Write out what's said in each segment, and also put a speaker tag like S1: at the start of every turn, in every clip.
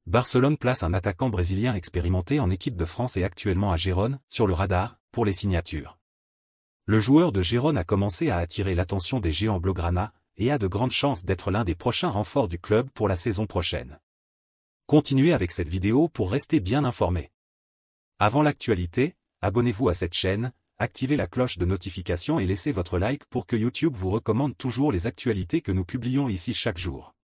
S1: Barcelone place un attaquant brésilien expérimenté en équipe de France et actuellement à Gérone, sur le radar, pour les signatures. Le joueur de Gérone a commencé à attirer l'attention des géants blaugrana, et a de grandes chances d'être l'un des prochains renforts du club pour la saison prochaine. Continuez avec cette vidéo pour rester bien informé. Avant l'actualité, abonnez-vous à cette chaîne, activez la cloche de notification et laissez votre like pour que YouTube vous recommande toujours les actualités que nous publions ici chaque jour.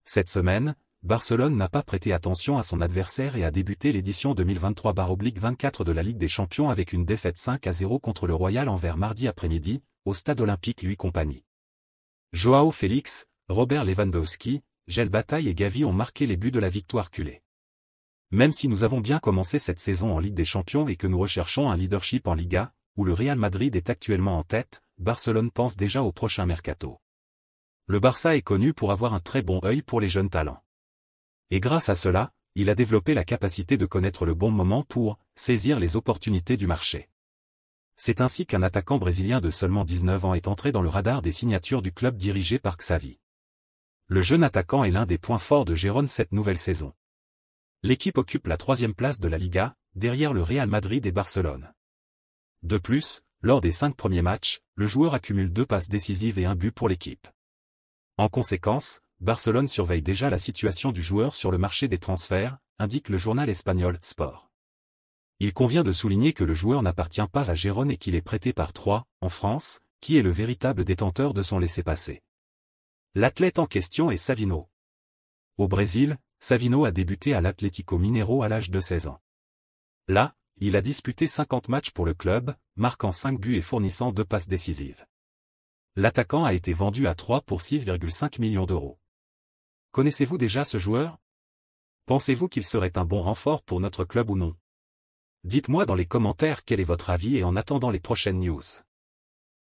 S1: Cette semaine, Barcelone n'a pas prêté attention à son adversaire et a débuté l'édition 2023/24 de la Ligue des Champions avec une défaite 5-0 contre le Royal Anvers mardi après-midi, au stade olympique Louis Compagnie. Joao Félix, Robert Lewandowski, Gel Bataille et Gavi ont marqué les buts de la victoire culée. Même si nous avons bien commencé cette saison en Ligue des Champions et que nous recherchons un leadership en Liga, où le Real Madrid est actuellement en tête, Barcelone pense déjà au prochain mercato. Le Barça est connu pour avoir un très bon œil pour les jeunes talents. Et grâce à cela, il a développé la capacité de connaître le bon moment pour saisir les opportunités du marché. C'est ainsi qu'un attaquant brésilien de seulement 19 ans est entré dans le radar des signatures du club dirigé par Xavi. Le jeune attaquant est l'un des points forts de Gérone cette nouvelle saison. L'équipe occupe la 3e place de la Liga, derrière le Real Madrid et Barcelone. De plus, lors des 5 premiers matchs, le joueur accumule 2 passes décisives et un but pour l'équipe. En conséquence, Barcelone surveille déjà la situation du joueur sur le marché des transferts, indique le journal espagnol Sport. Il convient de souligner que le joueur n'appartient pas à Gérone et qu'il est prêté par Troyes, en France, qui est le véritable détenteur de son laissez-passer. L'athlète en question est Savino. Au Brésil, Savino a débuté à l'Atlético Mineiro à l'âge de 16 ans. Là, il a disputé 50 matchs pour le club, marquant 5 buts et fournissant 2 passes décisives. L'attaquant a été vendu à Troyes pour 6,5 millions d'euros. Connaissez-vous déjà ce joueur? Pensez-vous qu'il serait un bon renfort pour notre club ou non? Dites-moi dans les commentaires quel est votre avis et en attendant les prochaines news.